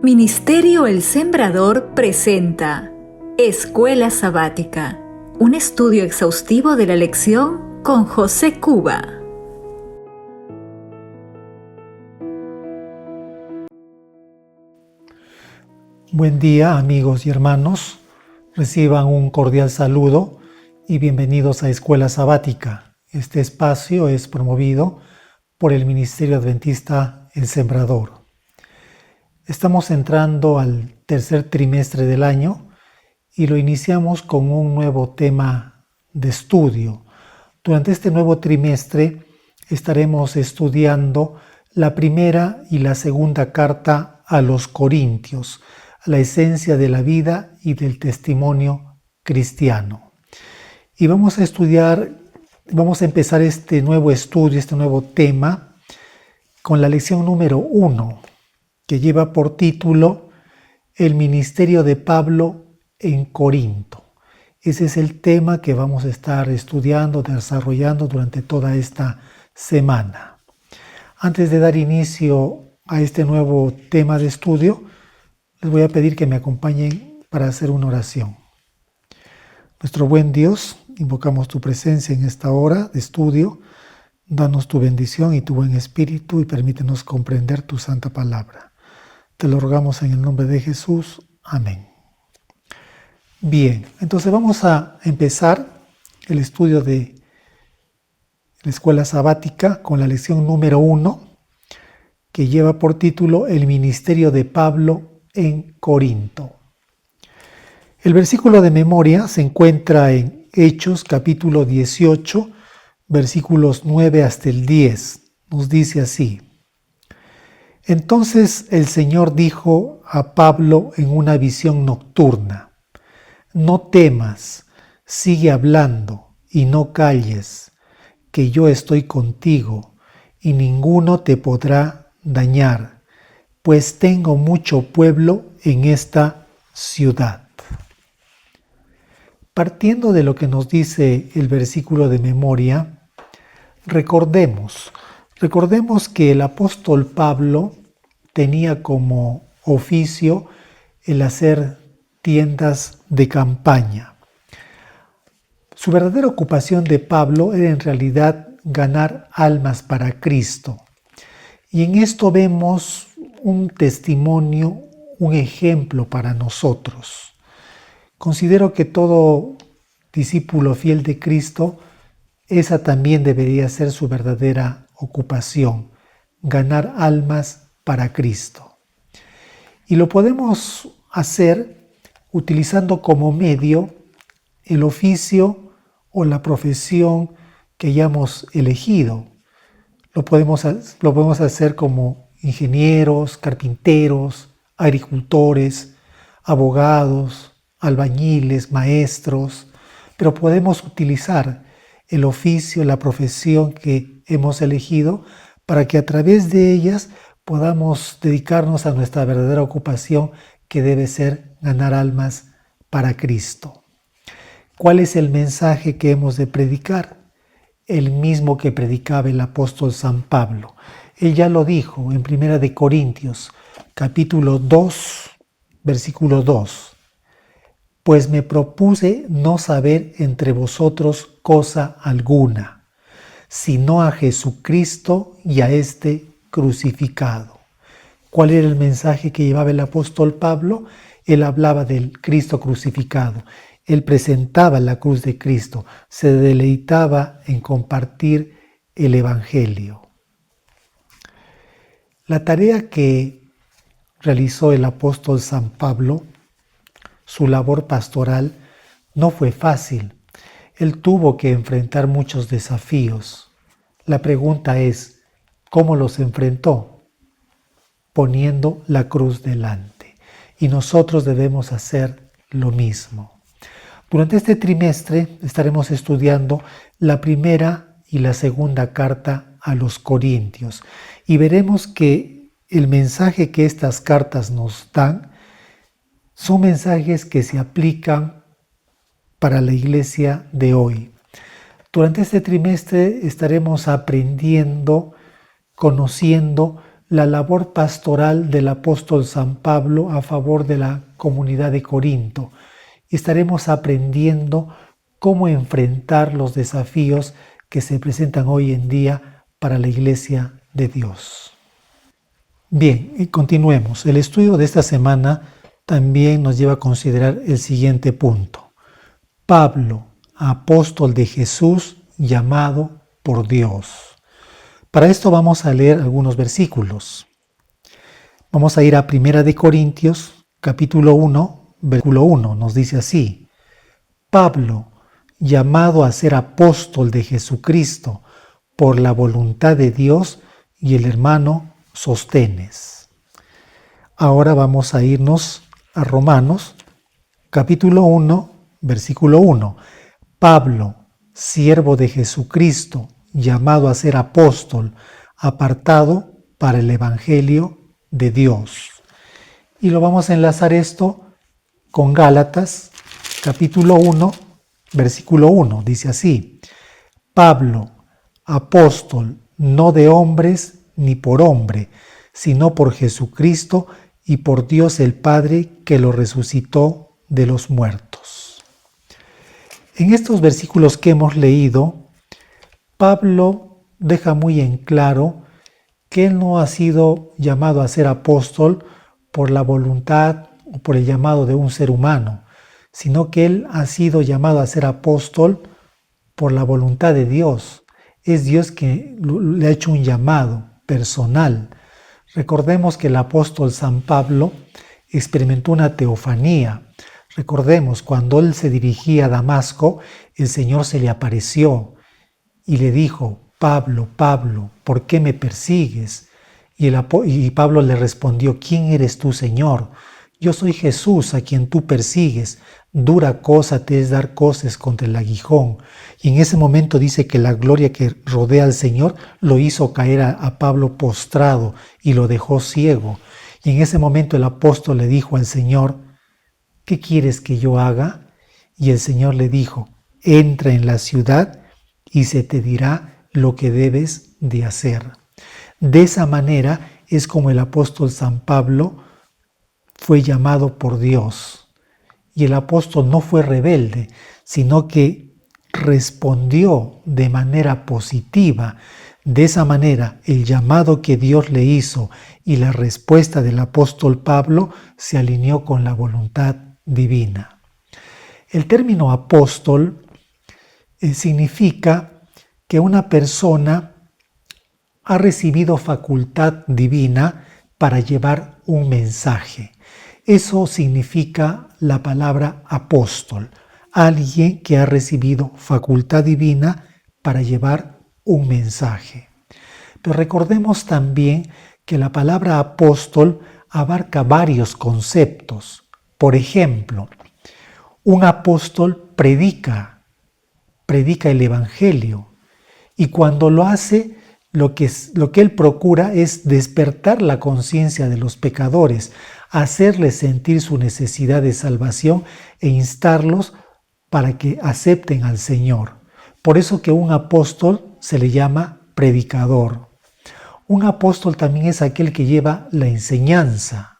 Ministerio El Sembrador presenta Escuela Sabática, un estudio exhaustivo de la lección con José Cuba. Buen día, amigos y hermanos. Reciban un cordial saludo y bienvenidos a Escuela Sabática. Este espacio es promovido por el Ministerio Adventista El Sembrador. Estamos entrando al tercer trimestre del año y lo iniciamos con un nuevo tema de estudio. Durante este nuevo trimestre estaremos estudiando la primera y la segunda carta a los Corintios, la esencia de la vida y del testimonio cristiano. Y vamos a empezar este nuevo estudio, este nuevo tema, con la lección número 1, que lleva por título El ministerio de Pablo en Corinto. Ese es el tema que vamos a estar estudiando, desarrollando durante toda esta semana. Antes de dar inicio a este nuevo tema de estudio, les voy a pedir que me acompañen para hacer una oración. Nuestro buen Dios, invocamos tu presencia en esta hora de estudio. Danos tu bendición y tu buen espíritu y permítenos comprender tu santa palabra. Te lo rogamos en el nombre de Jesús. Amén. Bien, entonces vamos a empezar el estudio de la escuela sabática con la lección número 1, que lleva por título El ministerio de Pablo en Corinto. El versículo de memoria se encuentra en Hechos capítulo 18, versículos 9 hasta el 10. Nos dice así: Entonces el Señor dijo a Pablo en una visión nocturna: No temas, sigue hablando y no calles, que yo estoy contigo y ninguno te podrá dañar, pues tengo mucho pueblo en esta ciudad. Partiendo de lo que nos dice el versículo de memoria, recordemos que el apóstol Pablo tenía como oficio el hacer tiendas de campaña. Su verdadera ocupación de Pablo era en realidad ganar almas para Cristo. Y en esto vemos un testimonio, un ejemplo para nosotros. Considero que todo discípulo fiel de Cristo, esa también debería ser su verdadera ocupación, ganar almas para Cristo. Y lo podemos hacer utilizando como medio el oficio o la profesión que hayamos elegido. Lo podemos hacer como ingenieros, carpinteros, agricultores, abogados, albañiles, maestros, pero podemos utilizar el oficio, la profesión que hemos elegido para que a través de ellas podamos dedicarnos a nuestra verdadera ocupación, que debe ser ganar almas para Cristo. ¿Cuál es el mensaje que hemos de predicar? El mismo que predicaba el apóstol San Pablo. Él ya lo dijo en 1 Corintios, capítulo 2, versículo 2. Pues me propuse no saber entre vosotros cosa alguna, sino a Jesucristo y a este crucificado. ¿Cuál era el mensaje que llevaba el apóstol Pablo? Él hablaba del Cristo crucificado. Él presentaba la cruz de Cristo, se deleitaba en compartir el Evangelio. La tarea que realizó el apóstol San Pablo, su labor pastoral, no fue fácil. Él tuvo que enfrentar muchos desafíos. La pregunta es, ¿cómo los enfrentó? Poniendo la cruz delante. Y nosotros debemos hacer lo mismo. Durante este trimestre estaremos estudiando la primera y la segunda carta a los Corintios y veremos que el mensaje que estas cartas nos dan son mensajes que se aplican para la iglesia de hoy. Durante este trimestre estaremos aprendiendo, conociendo la labor pastoral del apóstol San Pablo a favor de la comunidad de Corinto. Estaremos aprendiendo cómo enfrentar los desafíos que se presentan hoy en día para la Iglesia de Dios. Bien, y continuemos. El estudio de esta semana también nos lleva a considerar el siguiente punto. Pablo, apóstol de Jesús, llamado por Dios. Para esto vamos a leer algunos versículos. Vamos a ir a 1 de Corintios, capítulo 1, versículo 1. Nos dice así: Pablo, llamado a ser apóstol de Jesucristo por la voluntad de Dios, y el hermano Sóstenes. Ahora vamos a irnos a Romanos, capítulo 1, versículo 1. Pablo, siervo de Jesucristo, llamado a ser apóstol, apartado para el Evangelio de Dios. Y lo vamos a enlazar esto con Gálatas, capítulo 1, versículo 1. Dice así: Pablo, apóstol, no de hombres ni por hombre, sino por Jesucristo y por Dios el Padre, que lo resucitó de los muertos. En estos versículos que hemos leído, Pablo deja muy en claro que él no ha sido llamado a ser apóstol por la voluntad o por el llamado de un ser humano, sino que él ha sido llamado a ser apóstol por la voluntad de Dios. Es Dios que le ha hecho un llamado personal. Recordemos que el apóstol San Pablo experimentó una teofanía. Recordemos, cuando él se dirigía a Damasco, el Señor se le apareció y le dijo: Pablo, Pablo, ¿por qué me persigues? Y Pablo le respondió: ¿Quién eres tú, Señor? Yo soy Jesús a quien tú persigues. Dura cosa te es dar coces contra el aguijón. Y en ese momento dice que la gloria que rodea al Señor lo hizo caer a Pablo postrado y lo dejó ciego. Y en ese momento el apóstol le dijo al Señor: ¿qué quieres que yo haga? Y el Señor le dijo: entra en la ciudad y se te dirá lo que debes de hacer. De esa manera es como el apóstol San Pablo fue llamado por Dios. Y el apóstol no fue rebelde, sino que respondió de manera positiva. De esa manera, el llamado que Dios le hizo y la respuesta del apóstol Pablo se alineó con la voluntad divina. El término apóstol significa que una persona ha recibido facultad divina para llevar un mensaje. Eso significa la palabra apóstol, alguien que ha recibido facultad divina para llevar un mensaje. Pero recordemos también que la palabra apóstol abarca varios conceptos. Por ejemplo, un apóstol predica el Evangelio, y cuando lo hace, lo que él procura es despertar la conciencia de los pecadores, hacerles sentir su necesidad de salvación e instarlos para que acepten al Señor. Por eso que un apóstol se le llama predicador. Un apóstol también es aquel que lleva la enseñanza.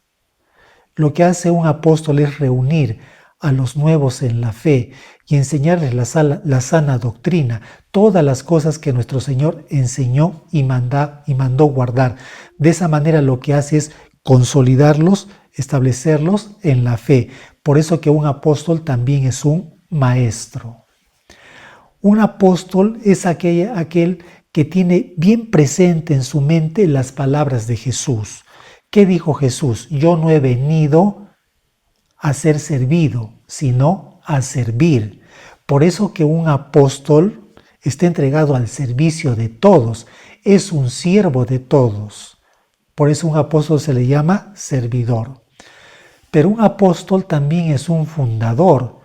Lo que hace un apóstol es reunir a los nuevos en la fe y enseñarles la sana doctrina, todas las cosas que nuestro Señor enseñó y mandó guardar. De esa manera lo que hace es consolidarlos, establecerlos en la fe. Por eso que un apóstol también es un maestro. Un apóstol es aquel que tiene bien presente en su mente las palabras de Jesús. ¿Qué dijo Jesús? Yo no he venido a ser servido, sino a servir. Por eso que un apóstol está entregado al servicio de todos, es un siervo de todos. Por eso un apóstol se le llama servidor. Pero un apóstol también es un fundador,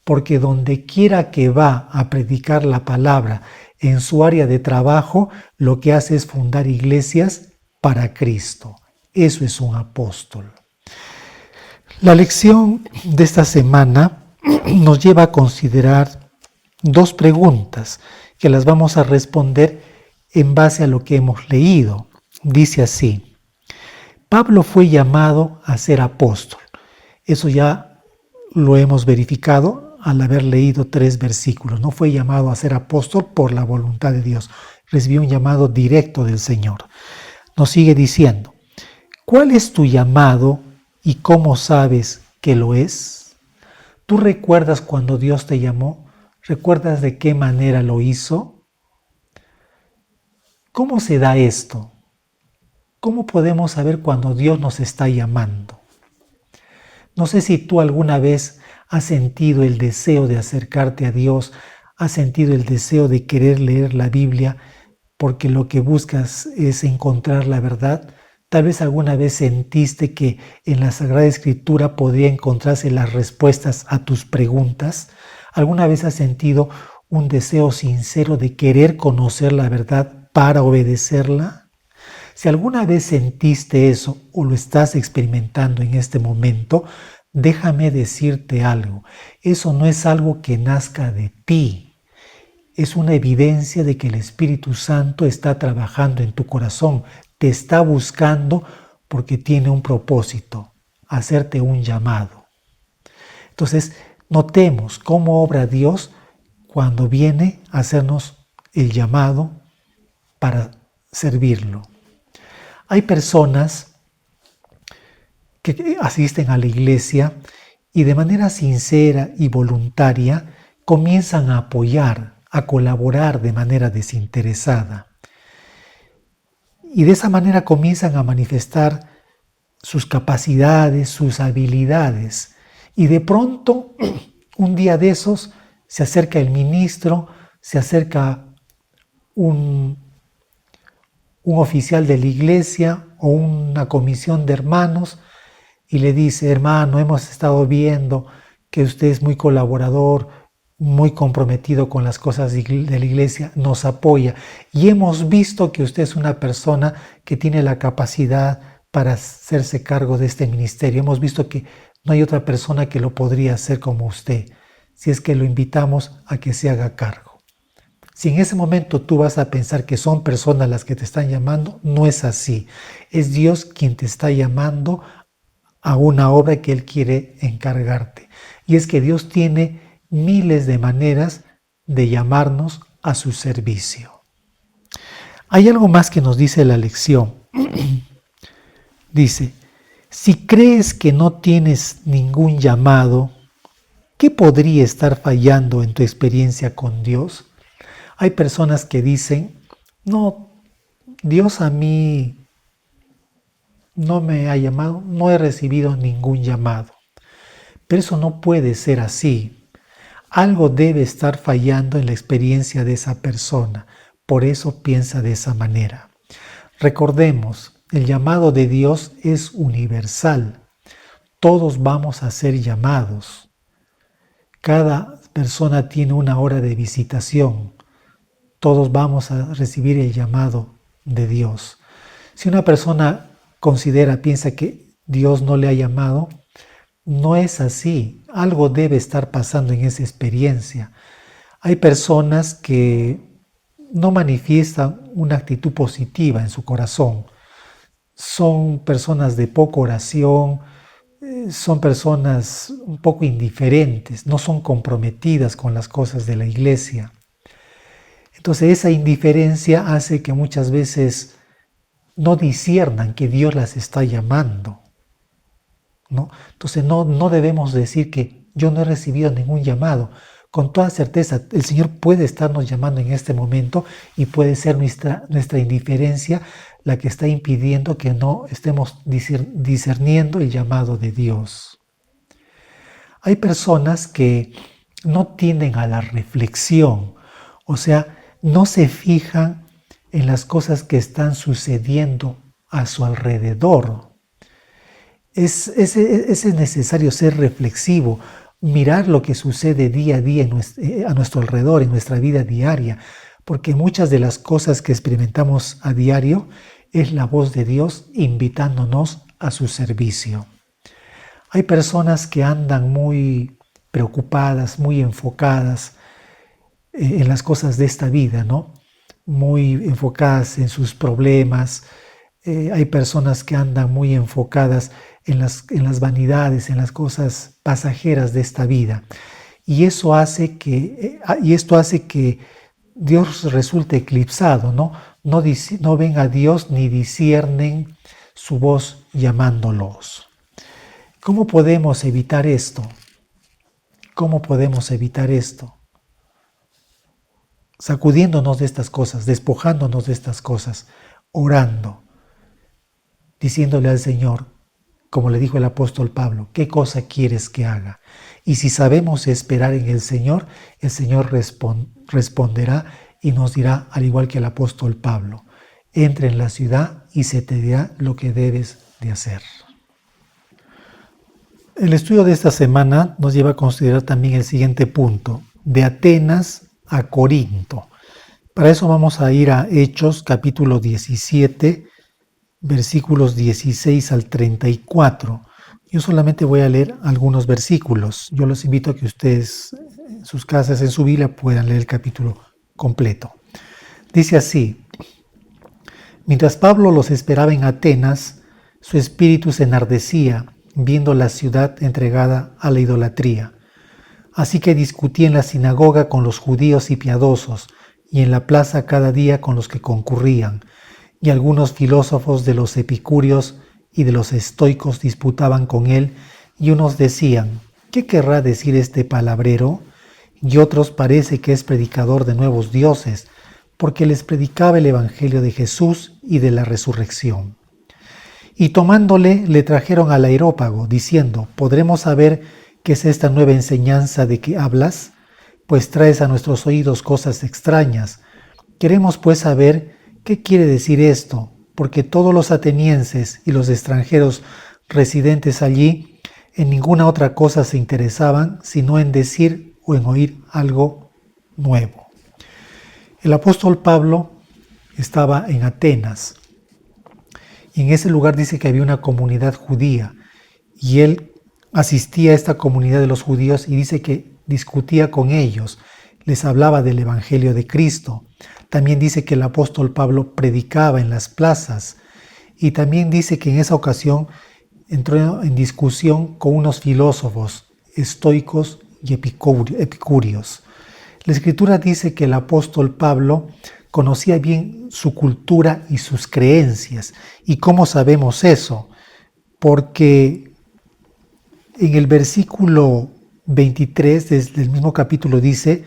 porque donde quiera que va a predicar la palabra en su área de trabajo, lo que hace es fundar iglesias para Cristo. Eso es un apóstol. La lección de esta semana nos lleva a considerar dos preguntas que las vamos a responder en base a lo que hemos leído. Dice así: Pablo fue llamado a ser apóstol. Eso ya lo hemos verificado al haber leído 3 versículos. No fue llamado a ser apóstol por la voluntad de Dios. Recibió un llamado directo del Señor. Nos sigue diciendo, ¿cuál es tu llamado y cómo sabes que lo es? ¿Tú recuerdas cuando Dios te llamó? ¿Recuerdas de qué manera lo hizo? ¿Cómo se da esto? ¿Cómo podemos saber cuando Dios nos está llamando? No sé si tú alguna vez has sentido el deseo de acercarte a Dios, has sentido el deseo de querer leer la Biblia porque lo que buscas es encontrar la verdad. Tal vez alguna vez sentiste que en la Sagrada Escritura podría encontrarse las respuestas a tus preguntas. ¿Alguna vez has sentido un deseo sincero de querer conocer la verdad para obedecerla? Si alguna vez sentiste eso o lo estás experimentando en este momento, déjame decirte algo. Eso no es algo que nazca de ti. Es una evidencia de que el Espíritu Santo está trabajando en tu corazón, te está buscando porque tiene un propósito, hacerte un llamado. Entonces, notemos cómo obra Dios cuando viene a hacernos el llamado para servirlo. Hay personas que asisten a la iglesia y de manera sincera y voluntaria comienzan a apoyar, a colaborar de manera desinteresada. Y de esa manera comienzan a manifestar sus capacidades, sus habilidades. Y de pronto, un día de esos, se acerca el ministro, se acerca un oficial de la iglesia o una comisión de hermanos y le dice: hermano, hemos estado viendo que usted es muy colaborador, muy comprometido con las cosas de la iglesia, nos apoya y hemos visto que usted es una persona que tiene la capacidad para hacerse cargo de este ministerio. Hemos visto que no hay otra persona que lo podría hacer como usted, si es que lo invitamos a que se haga cargo. Si en ese momento tú vas a pensar que son personas las que te están llamando, no es así. Es Dios quien te está llamando a una obra que Él quiere encargarte. Y es que Dios tiene miles de maneras de llamarnos a su servicio. Hay algo más que nos dice la lección. Dice, si crees que no tienes ningún llamado, ¿qué podría estar fallando en tu experiencia con Dios? Hay personas que dicen, no, Dios a mí no me ha llamado, no he recibido ningún llamado. Pero eso no puede ser así. Algo debe estar fallando en la experiencia de esa persona. Por eso piensa de esa manera. Recordemos, el llamado de Dios es universal. Todos vamos a ser llamados. Cada persona tiene una hora de visitación. Todos vamos a recibir el llamado de Dios. Si una persona piensa que Dios no le ha llamado, no es así. Algo debe estar pasando en esa experiencia. Hay personas que no manifiestan una actitud positiva en su corazón. Son personas de poca oración, son personas un poco indiferentes, no son comprometidas con las cosas de la iglesia. Entonces esa indiferencia hace que muchas veces no disciernan que Dios las está llamando, ¿no? Entonces no debemos decir que yo no he recibido ningún llamado. Con toda certeza el Señor puede estarnos llamando en este momento y puede ser nuestra indiferencia la que está impidiendo que no estemos discerniendo el llamado de Dios. Hay personas que no tienden a la reflexión, o sea, no se fijan en las cosas que están sucediendo a su alrededor. Es necesario ser reflexivo, mirar lo que sucede día a día a nuestro alrededor, en nuestra vida diaria, porque muchas de las cosas que experimentamos a diario es la voz de Dios invitándonos a su servicio. Hay personas que andan muy preocupadas, muy enfocadas en las cosas de esta vida, ¿no? Muy enfocadas en sus problemas, hay personas que andan muy enfocadas en las vanidades, en las cosas pasajeras de esta vida. Y esto hace que Dios resulte eclipsado, ¿no? No ven a Dios ni disciernen su voz llamándolos. ¿Cómo podemos evitar esto? ¿Cómo podemos evitar esto? Sacudiéndonos de estas cosas, despojándonos de estas cosas, orando, diciéndole al Señor, como le dijo el apóstol Pablo, ¿qué cosa quieres que haga? Y si sabemos esperar en el Señor responderá y nos dirá, al igual que el apóstol Pablo, entra en la ciudad y se te dirá lo que debes de hacer. El estudio de esta semana nos lleva a considerar también el siguiente punto, de Atenas a Corinto. Para eso vamos a ir a Hechos capítulo 17, versículos 16 al 34. Yo solamente voy a leer algunos versículos. Yo los invito a que ustedes en sus casas, en su Biblia, puedan leer el capítulo completo. Dice así: mientras Pablo los esperaba en Atenas, su espíritu se enardecía viendo la ciudad entregada a la idolatría. Así que discutía en la sinagoga con los judíos y piadosos, y en la plaza cada día con los que concurrían, y algunos filósofos de los epicúreos y de los estoicos disputaban con él, y unos decían, ¿qué querrá decir este palabrero? Y otros parece que es predicador de nuevos dioses, porque les predicaba el evangelio de Jesús y de la resurrección. Y tomándole, le trajeron al Areópago, diciendo, ¿podremos saber qué es esta nueva enseñanza de que hablas? Pues traes a nuestros oídos cosas extrañas. Queremos pues saber qué quiere decir esto, porque todos los atenienses y los extranjeros residentes allí en ninguna otra cosa se interesaban, sino en decir o en oír algo nuevo. El apóstol Pablo estaba en Atenas, y en ese lugar dice que había una comunidad judía, y él asistía a esta comunidad de los judíos y dice que discutía con ellos, les hablaba del evangelio de Cristo. También dice que el apóstol Pablo predicaba en las plazas, y también dice que en esa ocasión entró en discusión con unos filósofos estoicos y epicúreos. La escritura dice que el apóstol Pablo conocía bien su cultura y sus creencias. ¿Y cómo sabemos eso? Porque en el versículo 23 del mismo capítulo dice,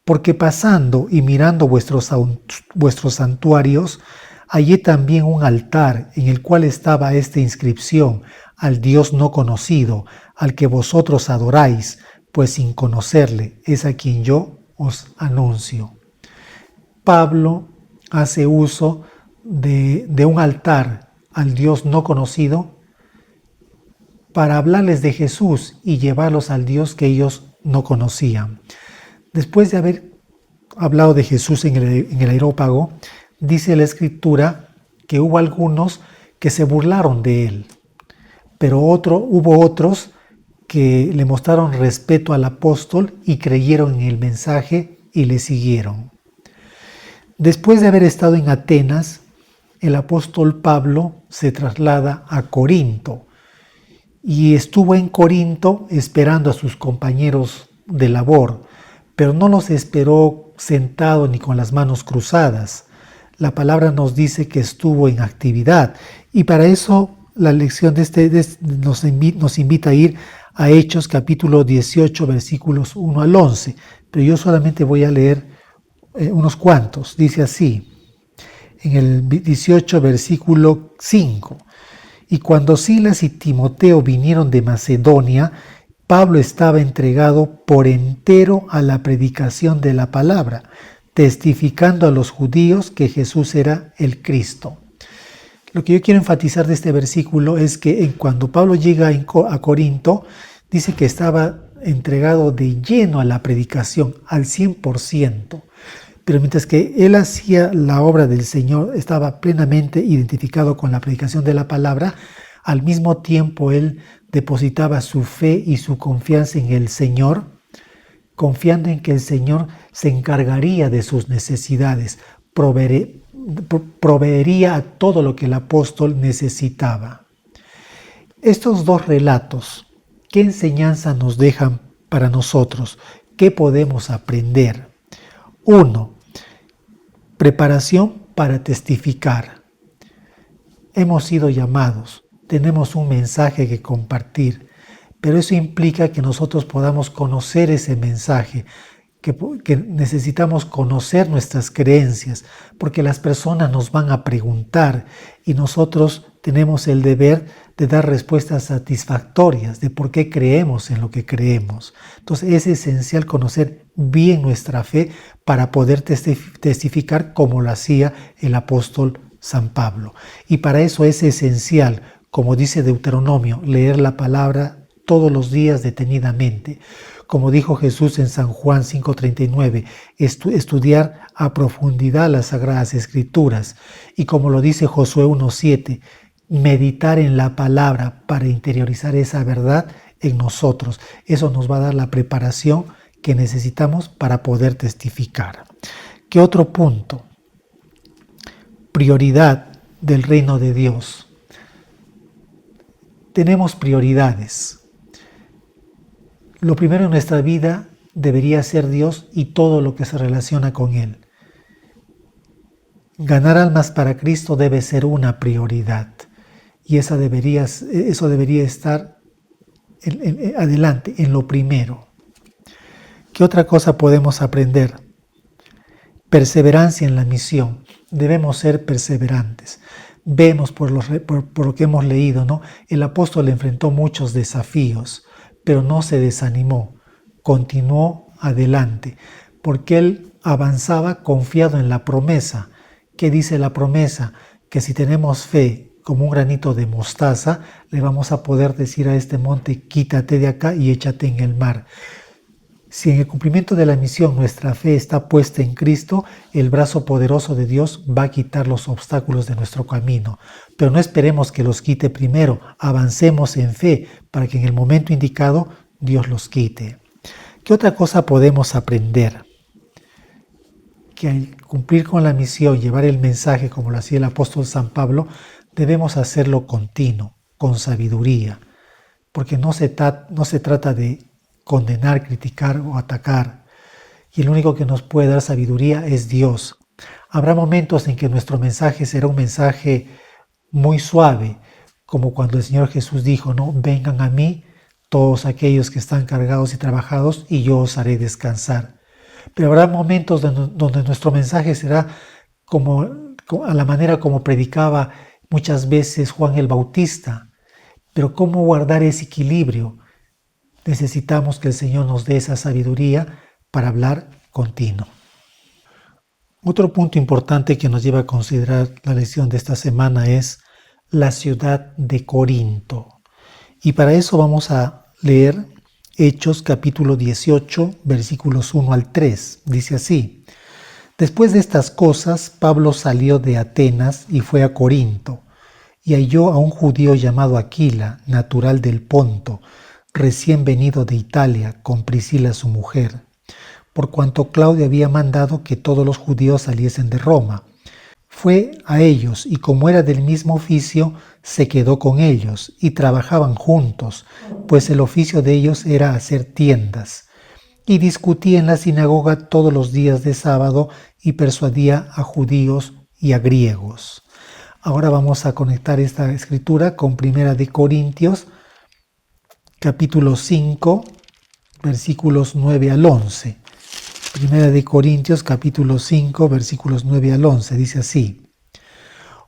porque pasando y mirando vuestros santuarios, hallé también un altar en el cual estaba esta inscripción, al Dios no conocido, al que vosotros adoráis, pues sin conocerle es a quien yo os anuncio. Pablo hace uso de un altar al Dios no conocido para hablarles de Jesús y llevarlos al Dios que ellos no conocían. Después de haber hablado de Jesús en el Areópago, dice la Escritura que hubo algunos que se burlaron de él, pero hubo otros que le mostraron respeto al apóstol y creyeron en el mensaje y le siguieron. Después de haber estado en Atenas, el apóstol Pablo se traslada a Corinto y estuvo en Corinto esperando a sus compañeros de labor, pero no los esperó sentado ni con las manos cruzadas. La palabra nos dice que estuvo en actividad, y para eso la lección nos invita a ir a Hechos capítulo 18 versículos 1 al 11, pero yo solamente voy a leer unos cuantos. Dice así, en el 18 versículo 5, y cuando Silas y Timoteo vinieron de Macedonia, Pablo estaba entregado por entero a la predicación de la palabra, testificando a los judíos que Jesús era el Cristo. Lo que yo quiero enfatizar de este versículo es que cuando Pablo llega a Corinto, dice que estaba entregado de lleno a la predicación, al 100%. Pero mientras que él hacía la obra del Señor, estaba plenamente identificado con la predicación de la palabra, al mismo tiempo él depositaba su fe y su confianza en el Señor, confiando en que el Señor se encargaría de sus necesidades, proveería a todo lo que el apóstol necesitaba. Estos dos relatos, ¿qué enseñanza nos dejan para nosotros? ¿Qué podemos aprender? 1. Preparación para testificar. Hemos sido llamados, tenemos un mensaje que compartir, pero eso implica que nosotros podamos conocer ese mensaje, que necesitamos conocer nuestras creencias, porque las personas nos van a preguntar y nosotros tenemos el deber de dar respuestas satisfactorias de por qué creemos en lo que creemos. Entonces es esencial conocer bien nuestra fe para poder testificar como lo hacía el apóstol San Pablo. Y para eso es esencial, como dice Deuteronomio, leer la palabra todos los días detenidamente. Como dijo Jesús en San Juan 5:39, estudiar a profundidad las Sagradas Escrituras. Y como lo dice Josué 1:7, meditar en la palabra para interiorizar esa verdad en nosotros. Eso nos va a dar la preparación que necesitamos para poder testificar. ¿Qué otro punto? Prioridad del reino de Dios. Tenemos prioridades. Lo primero en nuestra vida debería ser Dios y todo lo que se relaciona con Él. Ganar almas para Cristo debe ser una prioridad y eso debería estar adelante, en lo primero. ¿Qué otra cosa podemos aprender? Perseverancia en la misión. Debemos ser perseverantes. Vemos por lo que hemos leído, ¿no? El apóstol enfrentó muchos desafíos, pero no se desanimó, continuó adelante, porque él avanzaba confiado en la promesa. ¿Qué dice la promesa? Que si tenemos fe como un granito de mostaza, le vamos a poder decir a este monte, quítate de acá y échate en el mar. Si en el cumplimiento de la misión nuestra fe está puesta en Cristo, el brazo poderoso de Dios va a quitar los obstáculos de nuestro camino. Pero no esperemos que los quite primero, avancemos en fe para que en el momento indicado Dios los quite. ¿Qué otra cosa podemos aprender? Que al cumplir con la misión, llevar el mensaje como lo hacía el apóstol San Pablo, debemos hacerlo continuo, con sabiduría, porque no se trata de condenar, criticar o atacar. Y el único que nos puede dar sabiduría es Dios. Habrá momentos en que nuestro mensaje será un mensaje muy suave, como cuando el Señor Jesús dijo, ¿no? Vengan a mí todos aquellos que están cargados y trabajados y yo os haré descansar. Pero habrá momentos donde nuestro mensaje será a la manera como predicaba muchas veces Juan el Bautista. Pero ¿cómo guardar ese equilibrio? Necesitamos que el Señor nos dé esa sabiduría para hablar continuo. Otro punto importante que nos lleva a considerar la lección de esta semana es la ciudad de Corinto. Y para eso vamos a leer Hechos capítulo 18, versículos 1 al 3. Dice así: Después de estas cosas, Pablo salió de Atenas y fue a Corinto, y halló a un judío llamado Aquila, natural del Ponto, recién venido de Italia, con Priscila su mujer, por cuanto Claudio había mandado que todos los judíos saliesen de Roma. Fue a ellos, y como era del mismo oficio, se quedó con ellos, y trabajaban juntos, pues el oficio de ellos era hacer tiendas. Y discutía en la sinagoga todos los días de sábado, y persuadía a judíos y a griegos. Ahora vamos a conectar esta escritura con Primera de Corintios, capítulo 5, versículos 9 al 11. Primera de Corintios, capítulo 5, versículos 9 al 11. Dice así: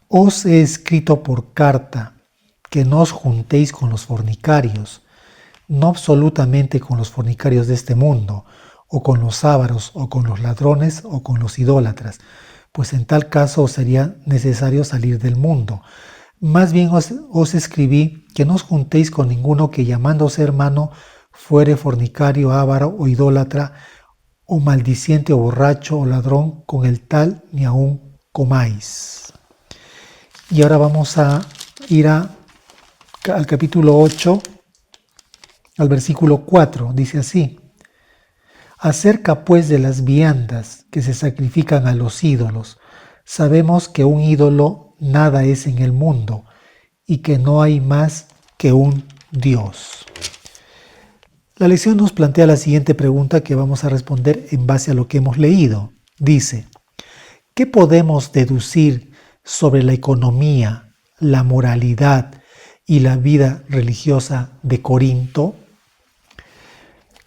Os he escrito por carta que no os juntéis con los fornicarios, no absolutamente con los fornicarios de este mundo, o con los ávaros, o con los ladrones, o con los idólatras, pues en tal caso os sería necesario salir del mundo. Más bien os escribí que no os juntéis con ninguno que llamándose hermano fuere fornicario, avaro o idólatra, o maldiciente o borracho o ladrón, con el tal ni aun comáis. Y ahora vamos a ir al capítulo 8, al versículo 4, dice así: Acerca pues de las viandas que se sacrifican a los ídolos, Sabemos que un ídolo nada es en el mundo y que no hay más que un Dios. La lección nos plantea la siguiente pregunta que vamos a responder en base a lo que hemos leído. Dice, ¿qué podemos deducir sobre la economía, la moralidad y la vida religiosa de Corinto?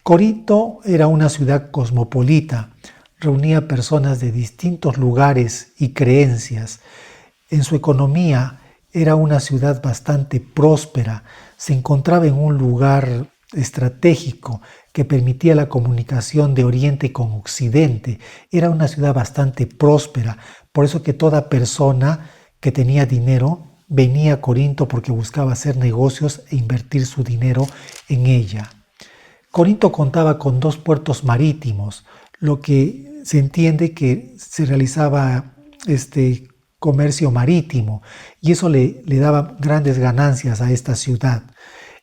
Corinto era una ciudad cosmopolita, reunía personas de distintos lugares y creencias. En su economía era una ciudad bastante próspera, se encontraba en un lugar estratégico que permitía la comunicación de Oriente con Occidente. Era una ciudad bastante próspera, por eso que toda persona que tenía dinero venía a Corinto porque buscaba hacer negocios e invertir su dinero en ella. Corinto contaba con 2 puertos marítimos, lo que se entiende que se realizaba comercio marítimo y eso le daba grandes ganancias a esta ciudad.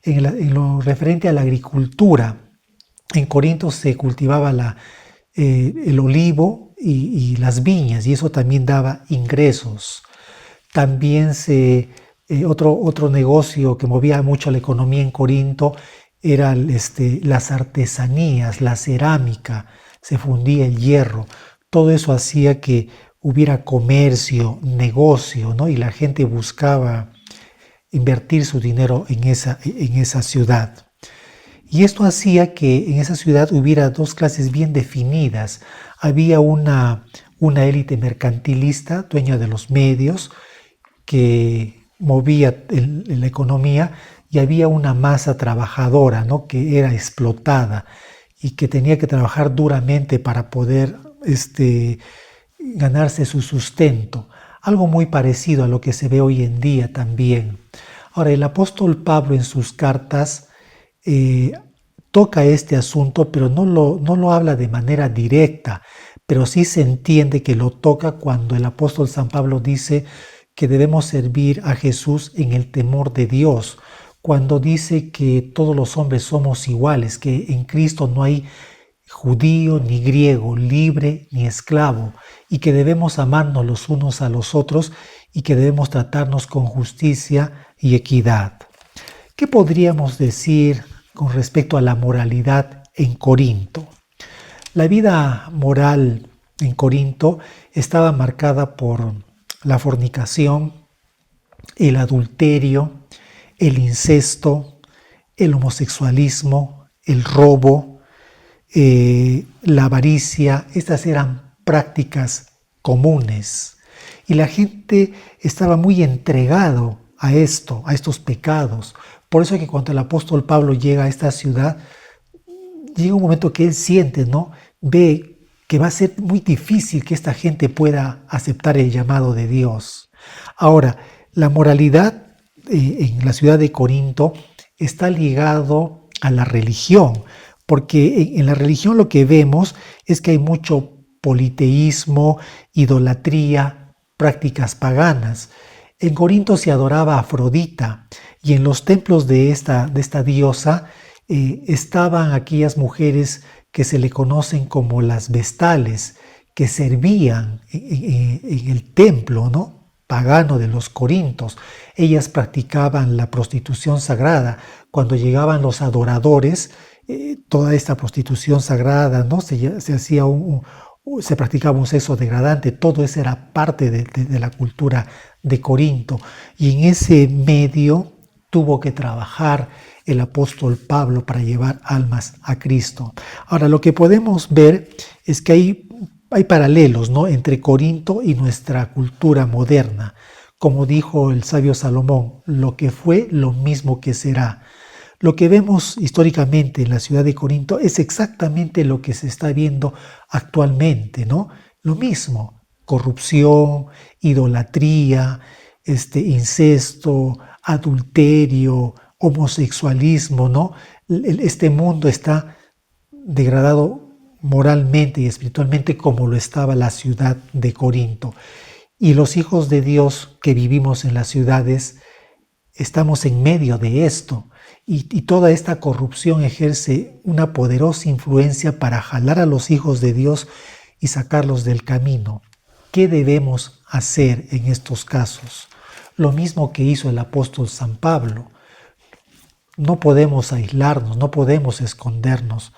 En lo referente a la agricultura, en Corinto se cultivaba el olivo y las viñas y eso también daba ingresos. También otro negocio que movía mucho la economía en Corinto era las artesanías, la cerámica, se fundía el hierro. Todo eso hacía que hubiera comercio, negocio, ¿no? Y la gente buscaba invertir su dinero en esa ciudad. Y esto hacía que en esa ciudad hubiera 2 clases bien definidas. Había una élite mercantilista, dueña de los medios, que movía la economía, y había una masa trabajadora, ¿no? Que era explotada y que tenía que trabajar duramente para poder ganarse su sustento. Algo muy parecido a lo que se ve hoy en día también. Ahora, el apóstol Pablo en sus cartas toca este asunto, pero no lo habla de manera directa, pero sí se entiende que lo toca cuando el apóstol San Pablo dice que debemos servir a Jesús en el temor de Dios, cuando dice que todos los hombres somos iguales, que en Cristo no hay judío ni griego, libre ni esclavo, y que debemos amarnos los unos a los otros y que debemos tratarnos con justicia y equidad. ¿Qué podríamos decir con respecto a la moralidad en Corinto? La vida moral en Corinto estaba marcada por la fornicación, el adulterio, el incesto, el homosexualismo, el robo, la avaricia. Estas eran prácticas comunes y la gente estaba muy entregado a estos pecados. Por eso es que cuando el apóstol Pablo llega a esta ciudad, llega un momento que él siente, ¿no? Ve que va a ser muy difícil que esta gente pueda aceptar el llamado de Dios. Ahora, la moralidad en la ciudad de Corinto está ligado a la religión, porque en la religión lo que vemos es que hay mucho politeísmo, idolatría, prácticas paganas. En Corinto se adoraba a Afrodita y en los templos de esta diosa estaban aquellas mujeres que se le conocen como las vestales, que servían en el templo, ¿no?, pagano de los corintios. Ellas practicaban la prostitución sagrada. Cuando llegaban los adoradores, toda esta prostitución sagrada, ¿no?, se practicaba un sexo degradante. Todo eso era parte de la cultura de Corinto. Y en ese medio tuvo que trabajar el apóstol Pablo para llevar almas a Cristo. Ahora, lo que podemos ver es que hay paralelos, ¿no?, entre Corinto y nuestra cultura moderna. Como dijo el sabio Salomón, lo que fue, lo mismo que será. Lo que vemos históricamente en la ciudad de Corinto es exactamente lo que se está viendo actualmente, ¿no? Lo mismo, corrupción, idolatría, incesto, adulterio, homosexualismo, ¿no? Este mundo está degradado moralmente y espiritualmente como lo estaba la ciudad de Corinto. Y los hijos de Dios que vivimos en las ciudades estamos en medio de esto. Y toda esta corrupción ejerce una poderosa influencia para jalar a los hijos de Dios y sacarlos del camino. ¿Qué debemos hacer en estos casos? Lo mismo que hizo el apóstol San Pablo. No podemos aislarnos, no podemos escondernos.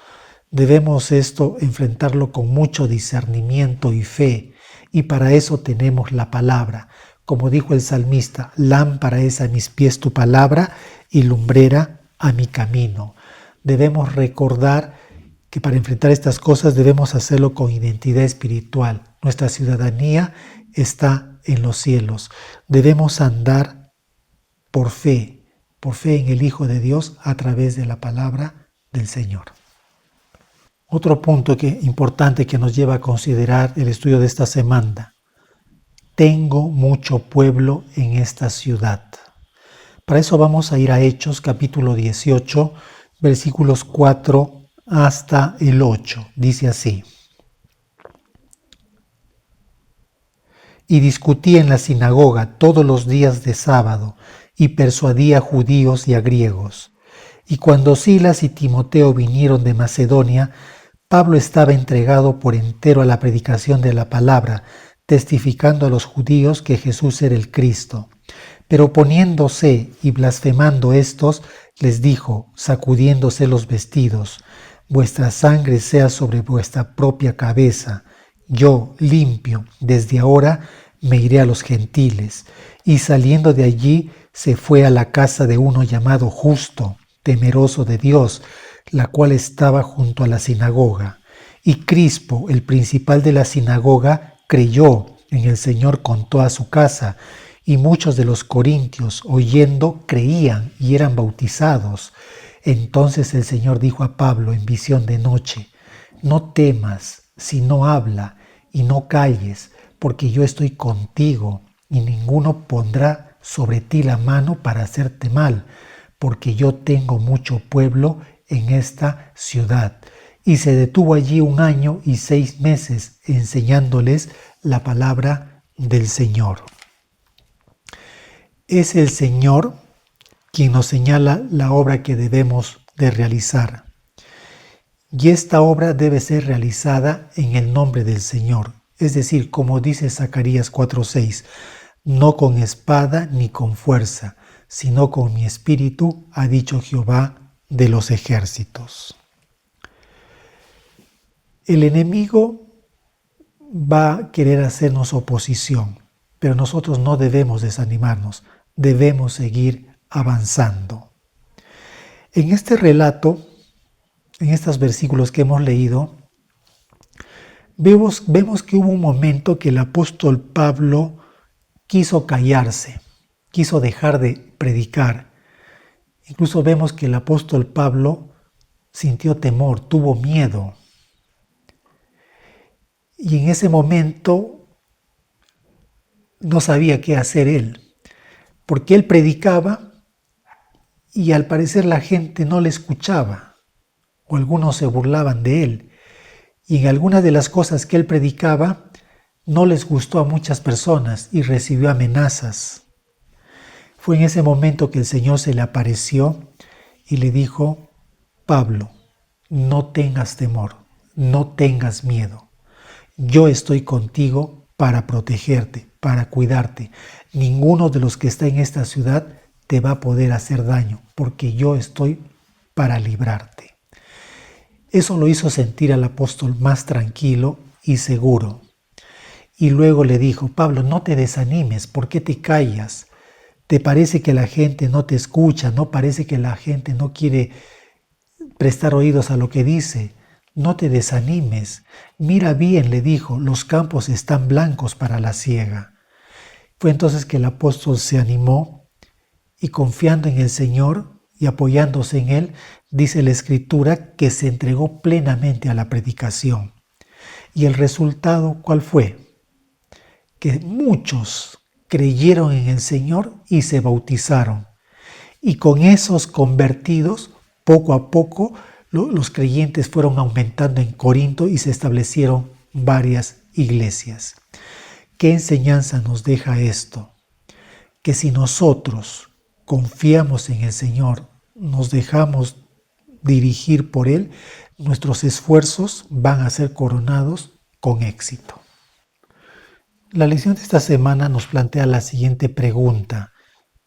Debemos enfrentarlo con mucho discernimiento y fe. Y para eso tenemos la palabra. Como dijo el salmista, lámpara es a mis pies tu palabra y lumbrera a mi camino. Debemos recordar que para enfrentar estas cosas debemos hacerlo con identidad espiritual. Nuestra ciudadanía está en los cielos. Debemos andar por fe en el Hijo de Dios a través de la palabra del Señor. Otro punto importante que nos lleva a considerar el estudio de esta semana. Tengo mucho pueblo en esta ciudad. Para eso vamos a ir a Hechos capítulo 18, versículos 4 hasta el 8. Dice así. Y discutía en la sinagoga todos los días de sábado, y persuadía a judíos y a griegos. Y cuando Silas y Timoteo vinieron de Macedonia, Pablo estaba entregado por entero a la predicación de la palabra, testificando a los judíos que Jesús era el Cristo. Pero poniéndose y blasfemando estos, les dijo, sacudiéndose los vestidos, vuestra sangre sea sobre vuestra propia cabeza. Yo, limpio, desde ahora me iré a los gentiles. Y saliendo de allí, se fue a la casa de uno llamado Justo, temeroso de Dios, la cual estaba junto a la sinagoga. Y Crispo, el principal de la sinagoga, creyó en el Señor con toda su casa, y muchos de los corintios, oyendo, creían y eran bautizados. Entonces el Señor dijo a Pablo en visión de noche, no temas, sino habla, y no calles, porque yo estoy contigo, y ninguno pondrá sobre ti la mano para hacerte mal, porque yo tengo mucho pueblo en esta ciudad. Y se detuvo allí 1 año y 6 meses, enseñándoles la palabra del Señor. Es el Señor quien nos señala la obra que debemos de realizar. Y esta obra debe ser realizada en el nombre del Señor. Es decir, como dice Zacarías 4:6, no con espada ni con fuerza, sino con mi espíritu, ha dicho Jehová de los ejércitos. El enemigo va a querer hacernos oposición, pero nosotros no debemos desanimarnos, debemos seguir avanzando. En este relato, en estos versículos que hemos leído, vemos que hubo un momento que el apóstol Pablo quiso callarse, quiso dejar de predicar. Incluso vemos que el apóstol Pablo sintió temor, tuvo miedo. Y en ese momento no sabía qué hacer él, porque él predicaba y al parecer la gente no le escuchaba, o algunos se burlaban de él. Y en algunas de las cosas que él predicaba, no les gustó a muchas personas y recibió amenazas. Fue en ese momento que el Señor se le apareció y le dijo, Pablo, no tengas temor, no tengas miedo. Yo estoy contigo para protegerte, para cuidarte. Ninguno de los que está en esta ciudad te va a poder hacer daño, porque yo estoy para librarte. Eso lo hizo sentir al apóstol más tranquilo y seguro. Y luego le dijo, Pablo, no te desanimes, ¿por qué te callas? ¿Te parece que la gente no te escucha? ¿No parece que la gente no quiere prestar oídos a lo que dice? No te desanimes. Mira bien, le dijo, los campos están blancos para la siega. Fue entonces que el apóstol se animó y confiando en el Señor y apoyándose en Él, dice la Escritura que se entregó plenamente a la predicación. ¿Y el resultado cuál fue? Que muchos creyeron en el Señor y se bautizaron. Y con esos convertidos, poco a poco, los creyentes fueron aumentando en Corinto y se establecieron varias iglesias. ¿Qué enseñanza nos deja esto? Que si nosotros confiamos en el Señor, nos dejamos dirigir por Él, nuestros esfuerzos van a ser coronados con éxito. La lección de esta semana nos plantea la siguiente pregunta: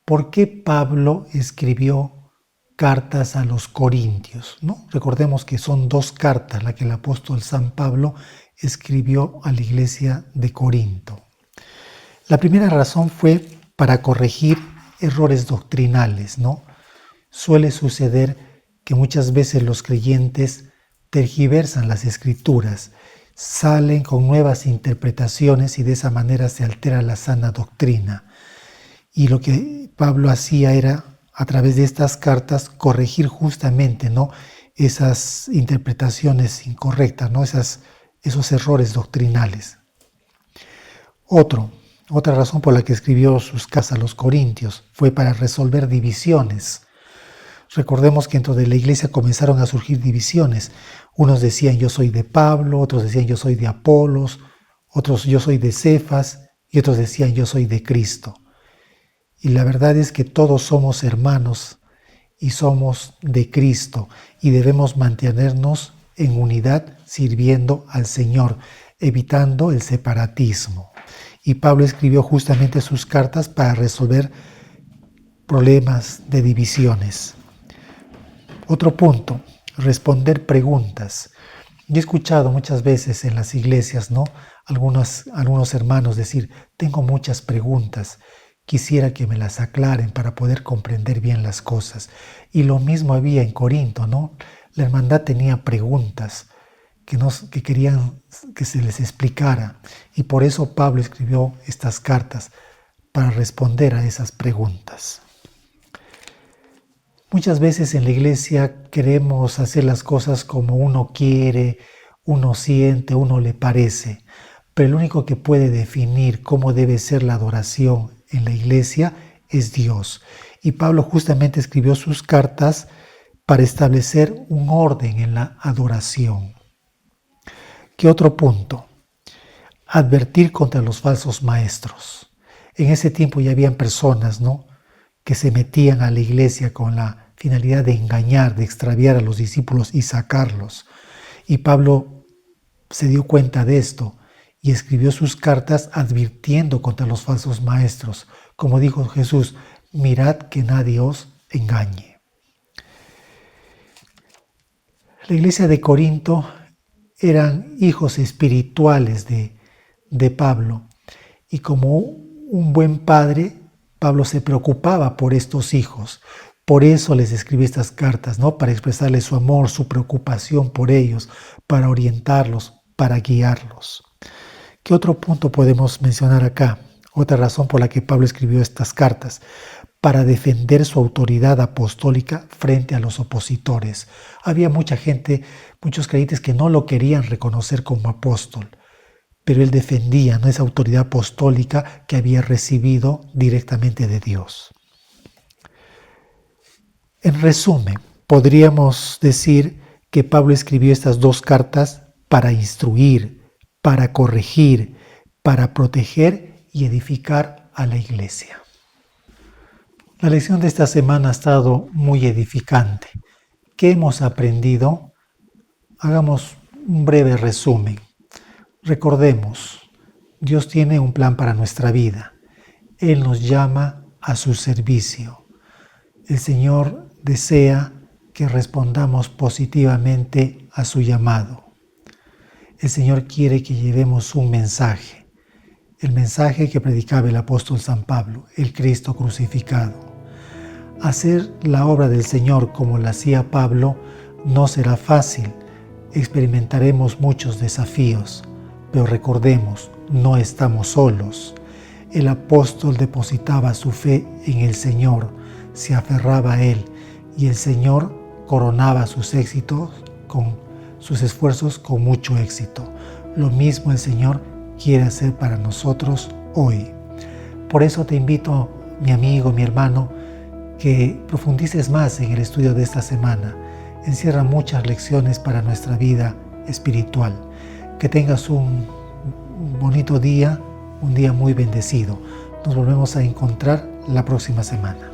¿por qué Pablo escribió cartas a los Corintios? ¿No? Recordemos que son dos cartas las que el apóstol San Pablo escribió a la iglesia de Corinto. La primera razón fue para corregir errores doctrinales, ¿no? Suele suceder que muchas veces los creyentes tergiversan las escrituras, salen con nuevas interpretaciones y de esa manera se altera la sana doctrina. Y lo que Pablo hacía era, a través de estas cartas, corregir justamente, ¿no?, esas interpretaciones incorrectas, ¿no?, esos errores doctrinales. Otra razón por la que escribió sus cartas a los Corintios fue para resolver divisiones. Recordemos que dentro de la iglesia comenzaron a surgir divisiones. Unos decían yo soy de Pablo, otros decían yo soy de Apolos, otros yo soy de Cefas y otros decían yo soy de Cristo. Y la verdad es que todos somos hermanos y somos de Cristo y debemos mantenernos en unidad sirviendo al Señor, evitando el separatismo. Y Pablo escribió justamente sus cartas para resolver problemas de divisiones. Otro punto, responder preguntas. Yo he escuchado muchas veces en las iglesias, ¿no?, algunos hermanos decir, tengo muchas preguntas, quisiera que me las aclaren para poder comprender bien las cosas. Y lo mismo había en Corinto, ¿no? La hermandad tenía preguntas que querían que se les explicara. Y por eso Pablo escribió estas cartas, para responder a esas preguntas. Muchas veces en la iglesia queremos hacer las cosas como uno quiere, uno siente, uno le parece. Pero el único que puede definir cómo debe ser la adoración en la iglesia es Dios. Y Pablo justamente escribió sus cartas para establecer un orden en la adoración. ¿Qué otro punto? Advertir contra los falsos maestros. En ese tiempo ya habían personas, ¿no?, que se metían a la iglesia con la finalidad de engañar, de extraviar a los discípulos y sacarlos. Y Pablo se dio cuenta de esto y escribió sus cartas advirtiendo contra los falsos maestros. Como dijo Jesús, mirad que nadie os engañe. La iglesia de Corinto eran hijos espirituales de Pablo, y como un buen padre, Pablo se preocupaba por estos hijos. Por eso les escribí estas cartas, ¿no?, para expresarles su amor, su preocupación por ellos, para orientarlos, para guiarlos. ¿Qué otro punto podemos mencionar acá? Otra razón por la que Pablo escribió estas cartas: para defender su autoridad apostólica frente a los opositores. Había mucha gente, muchos creyentes que no lo querían reconocer como apóstol, pero él defendía, ¿no?, esa autoridad apostólica que había recibido directamente de Dios. En resumen, podríamos decir que Pablo escribió estas dos cartas para instruir, para corregir, para proteger y edificar a la iglesia. La lección de esta semana ha estado muy edificante. ¿Qué hemos aprendido? Hagamos un breve resumen. Recordemos, Dios tiene un plan para nuestra vida. Él nos llama a su servicio. El Señor desea que respondamos positivamente a su llamado. El Señor quiere que llevemos un mensaje, el mensaje que predicaba el apóstol San Pablo, el Cristo crucificado. Hacer la obra del Señor como la hacía Pablo no será fácil. Experimentaremos muchos desafíos, pero recordemos, no estamos solos. El apóstol depositaba su fe en el Señor, se aferraba a Él, y el Señor coronaba sus éxitos sus esfuerzos con mucho éxito. Lo mismo el Señor quiere hacer para nosotros hoy. Por eso te invito, mi amigo, mi hermano, que profundices más en el estudio de esta semana. Encierra muchas lecciones para nuestra vida espiritual. Que tengas un bonito día, un día muy bendecido. Nos volvemos a encontrar la próxima semana.